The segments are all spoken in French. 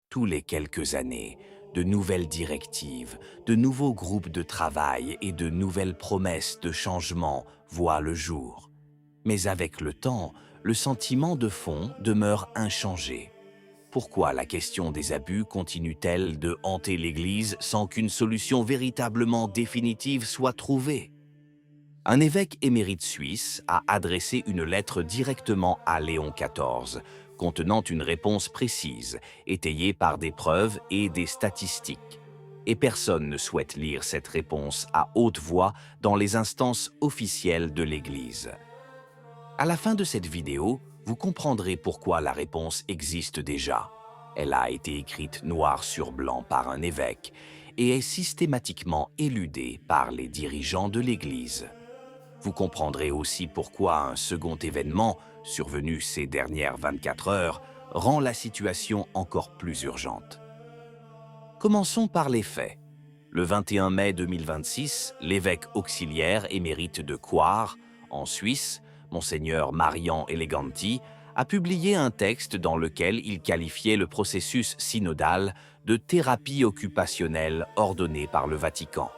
Tous les quelques années, de nouvelles directives, de nouveaux groupes de travail et de nouvelles promesses de changement voient le jour. Mais avec le temps, le sentiment de fond demeure inchangé. Pourquoi la question des abus continue-t-elle de hanter l'Église sans qu'une solution véritablement définitive soit trouvée? Un évêque émérite suisse a adressé une lettre directement à Léon XIV, contenant une réponse précise, étayée par des preuves et des statistiques. Et personne ne souhaite lire cette réponse à haute voix dans les instances officielles de l'Église. À la fin de cette vidéo, vous comprendrez pourquoi la réponse existe déjà. Elle a été écrite noir sur blanc par un évêque et est systématiquement éludée par les dirigeants de l'Église. Vous comprendrez aussi pourquoi un second événement, survenu ces dernières 24 heures, rend la situation encore plus urgente. Commençons par les faits. Le 21 mai 2026, l'évêque auxiliaire émérite de Coire, en Suisse, Monseigneur Marian Eleganti, a publié un texte dans lequel il qualifiait le processus synodal de thérapie occupationnelle ordonnée par le Vatican.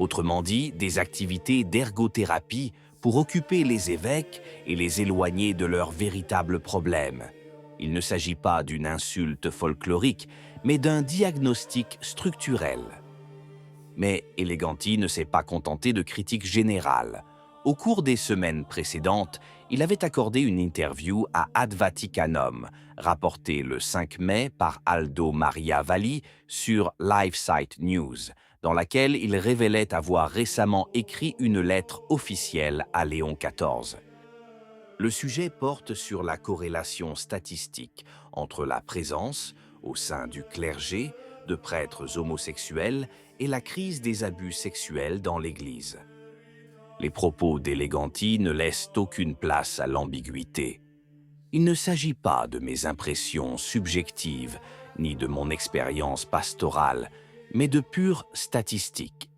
Autrement dit, des activités d'ergothérapie pour occuper les évêques et les éloigner de leurs véritables problèmes. Il ne s'agit pas d'une insulte folklorique, mais d'un diagnostic structurel. Mais Eleganti ne s'est pas contenté de critiques générales. Au cours des semaines précédentes, il avait accordé une interview à Ad Vaticanum, rapportée le 5 mai par Aldo Maria Valli sur LifeSite News, dans laquelle il révélait avoir récemment écrit une lettre officielle à Léon XIV. Le sujet porte sur la corrélation statistique entre la présence, au sein du clergé, de prêtres homosexuels et la crise des abus sexuels dans l'Église. Les propos d'Eleganti ne laissent aucune place à l'ambiguïté. Il ne s'agit pas de mes impressions subjectives ni de mon expérience pastorale, mais de pures statistiques.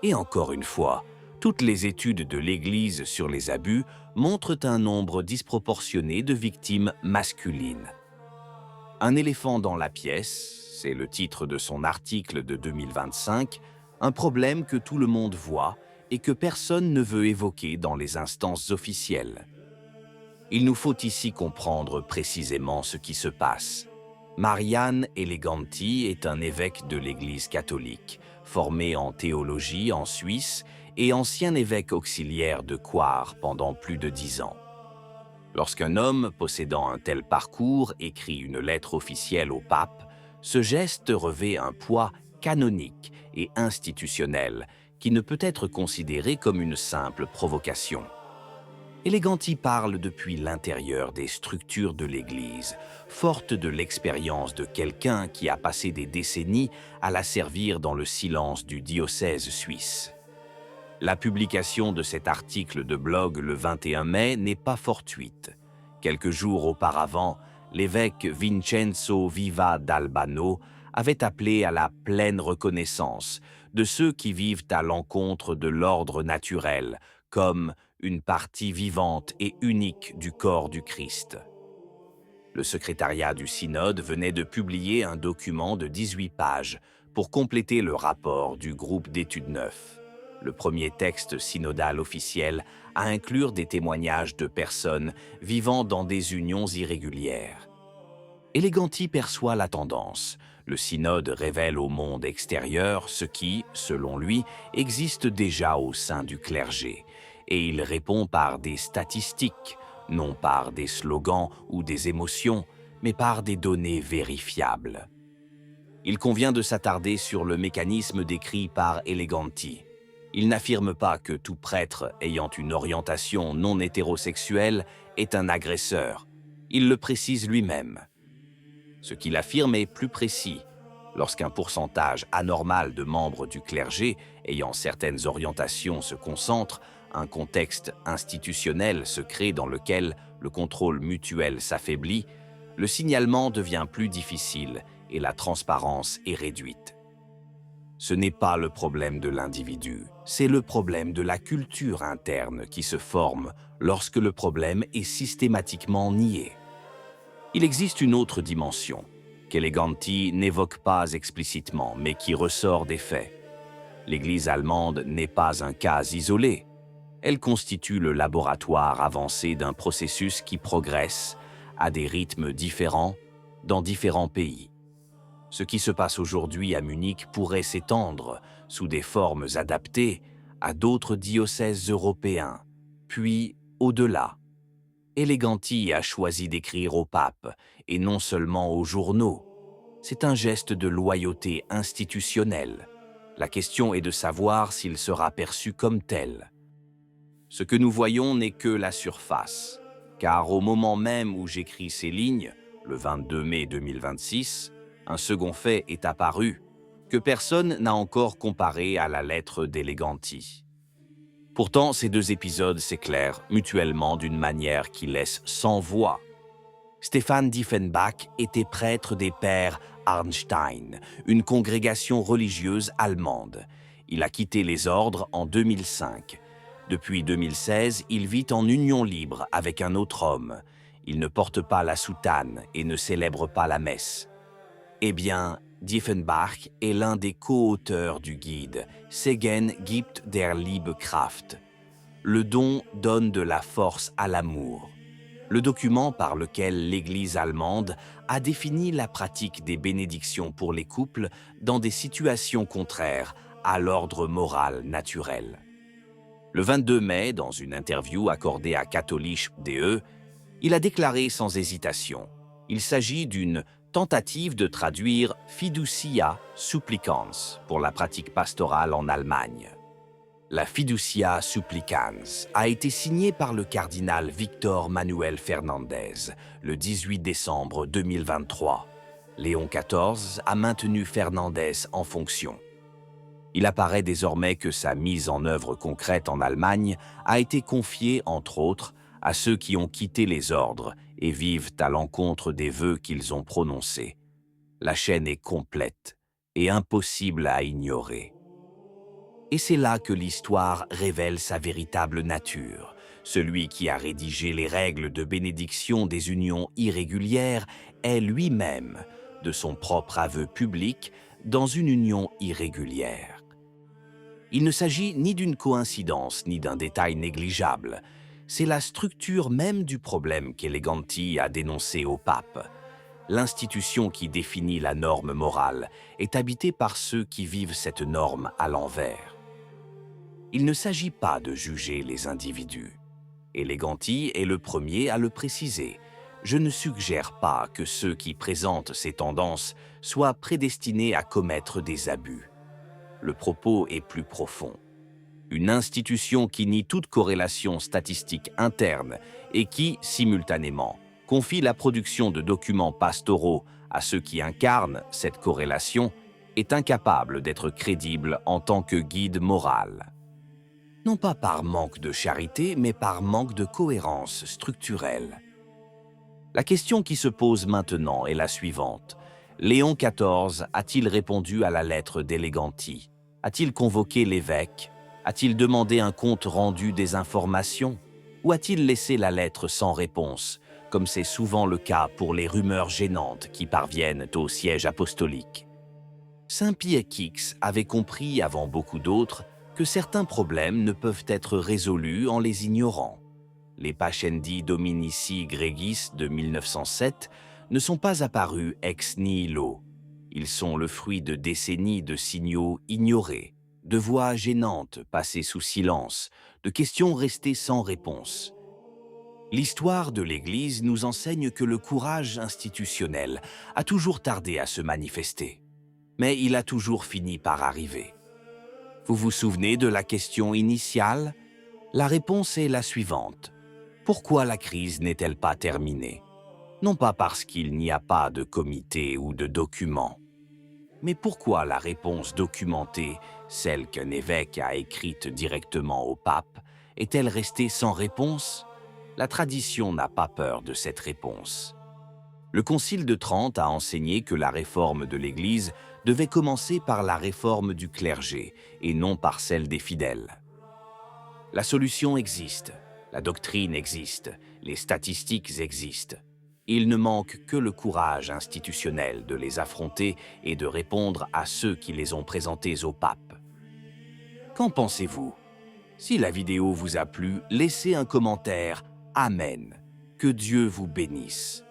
Et encore une fois, toutes les études de l'Église sur les abus montrent un nombre disproportionné de victimes masculines. Un éléphant dans la pièce, c'est le titre de son article de 2025, un problème que tout le monde voit et que personne ne veut évoquer dans les instances officielles. Il nous faut ici comprendre précisément ce qui se passe. Marian Eleganti est un évêque de l'Église catholique, formé en théologie en Suisse et ancien évêque auxiliaire de Coire pendant plus de 10 ans. Lorsqu'un homme possédant un tel parcours écrit une lettre officielle au pape, ce geste revêt un poids canonique et institutionnel qui ne peut être considéré comme une simple provocation. Eleganti parle depuis l'intérieur des structures de l'Église, forte de l'expérience de quelqu'un qui a passé des décennies à la servir dans le silence du diocèse suisse. La publication de cet article de blog le 21 mai n'est pas fortuite. Quelques jours auparavant, l'évêque Vincenzo Viva d'Albano avait appelé à la pleine reconnaissance de ceux qui vivent à l'encontre de l'ordre naturel, comme une partie vivante et unique du corps du Christ. Le secrétariat du synode venait de publier un document de 18 pages pour compléter le rapport du groupe d'études 9. Le premier texte synodal officiel à inclure des témoignages de personnes vivant dans des unions irrégulières. Eleganti perçoit la tendance. Le synode révèle au monde extérieur ce qui, selon lui, existe déjà au sein du clergé, et il répond par des statistiques, non par des slogans ou des émotions, mais par des données vérifiables. Il convient de s'attarder sur le mécanisme décrit par Eleganti. Il n'affirme pas que tout prêtre ayant une orientation non hétérosexuelle est un agresseur. Il le précise lui-même. Ce qu'il affirme est plus précis. Lorsqu'un pourcentage anormal de membres du clergé ayant certaines orientations se concentre, un contexte institutionnel se crée dans lequel le contrôle mutuel s'affaiblit, le signalement devient plus difficile et la transparence est réduite. Ce n'est pas le problème de l'individu, c'est le problème de la culture interne qui se forme lorsque le problème est systématiquement nié. Il existe une autre dimension. qu'Eleganti n'évoque pas explicitement, mais qui ressort des faits. L'Église allemande n'est pas un cas isolé. Elle constitue le laboratoire avancé d'un processus qui progresse à des rythmes différents dans différents pays. Ce qui se passe aujourd'hui à Munich pourrait s'étendre, sous des formes adaptées, à d'autres diocèses européens, puis au-delà. Eleganti a choisi d'écrire au pape, et non seulement aux journaux. C'est un geste de loyauté institutionnelle. La question est de savoir s'il sera perçu comme tel. Ce que nous voyons n'est que la surface, car au moment même où j'écris ces lignes, le 22 mai 2026, un second fait est apparu, que personne n'a encore comparé à la lettre d'Eleganti. Pourtant, ces deux épisodes s'éclairent mutuellement d'une manière qui laisse sans voix. Stefan Diefenbach était prêtre des Pères Arnstein, une congrégation religieuse allemande. Il a quitté les ordres en 2005. Depuis 2016, il vit en union libre avec un autre homme. Il ne porte pas la soutane et ne célèbre pas la messe. Eh bien, Diefenbach est l'un des co-auteurs du guide « Segen gibt der Liebe Kraft ». Le don donne de la force à l'amour. Le document par lequel l'Église allemande a défini la pratique des bénédictions pour les couples dans des situations contraires à l'ordre moral naturel. Le 22 mai, dans une interview accordée à Katholisch.de, il a déclaré sans hésitation « Il s'agit d'une tentative de traduire Fiducia Supplicans pour la pratique pastorale en Allemagne. » La Fiducia Supplicans a été signée par le cardinal Victor Manuel Fernandez le 18 décembre 2023. Léon XIV a maintenu Fernandez en fonction. Il apparaît désormais que sa mise en œuvre concrète en Allemagne a été confiée, entre autres, à ceux qui ont quitté les ordres et vivent à l'encontre des vœux qu'ils ont prononcés. La chaîne est complète et impossible à ignorer. Et c'est là que l'histoire révèle sa véritable nature. Celui qui a rédigé les règles de bénédiction des unions irrégulières est lui-même, de son propre aveu public, dans une union irrégulière. Il ne s'agit ni d'une coïncidence ni d'un détail négligeable. C'est la structure même du problème qu'Eleganti a dénoncé au pape. L'institution qui définit la norme morale est habitée par ceux qui vivent cette norme à l'envers. Il ne s'agit pas de juger les individus. Eleganti est le premier à le préciser. Je ne suggère pas que ceux qui présentent ces tendances soient prédestinés à commettre des abus. Le propos est plus profond. Une institution qui nie toute corrélation statistique interne et qui, simultanément, confie la production de documents pastoraux à ceux qui incarnent cette corrélation est incapable d'être crédible en tant que guide moral. Non pas par manque de charité, mais par manque de cohérence structurelle. La question qui se pose maintenant est la suivante. Léon XIV a-t-il répondu à la lettre d'Eleganti? A-t-il convoqué l'évêque? A-t-il demandé un compte rendu des informations? Ou a-t-il laissé la lettre sans réponse, comme c'est souvent le cas pour les rumeurs gênantes qui parviennent au siège apostolique? Saint Pie X avait compris, avant beaucoup d'autres, que certains problèmes ne peuvent être résolus en les ignorant. Les Pascendi Dominici Gregis de 1907 ne sont pas apparus ex nihilo. Ils sont le fruit de décennies de signaux ignorés, de voix gênantes passées sous silence, de questions restées sans réponse. L'histoire de l'Église nous enseigne que le courage institutionnel a toujours tardé à se manifester, mais il a toujours fini par arriver. Vous vous souvenez de la question initiale? La réponse est la suivante. Pourquoi la crise n'est-elle pas terminée? Non pas parce qu'il n'y a pas de comité ou de document. Mais pourquoi la réponse documentée, celle qu'un évêque a écrite directement au pape, est-elle restée sans réponse? La tradition n'a pas peur de cette réponse. Le Concile de Trente a enseigné que la réforme de l'Église devait commencer par la réforme du clergé et non par celle des fidèles. La solution existe, la doctrine existe, les statistiques existent. Il ne manque que le courage institutionnel de les affronter et de répondre à ceux qui les ont présentés au pape. Qu'en pensez-vous? Si la vidéo vous a plu, laissez un commentaire. Amen. Que Dieu vous bénisse.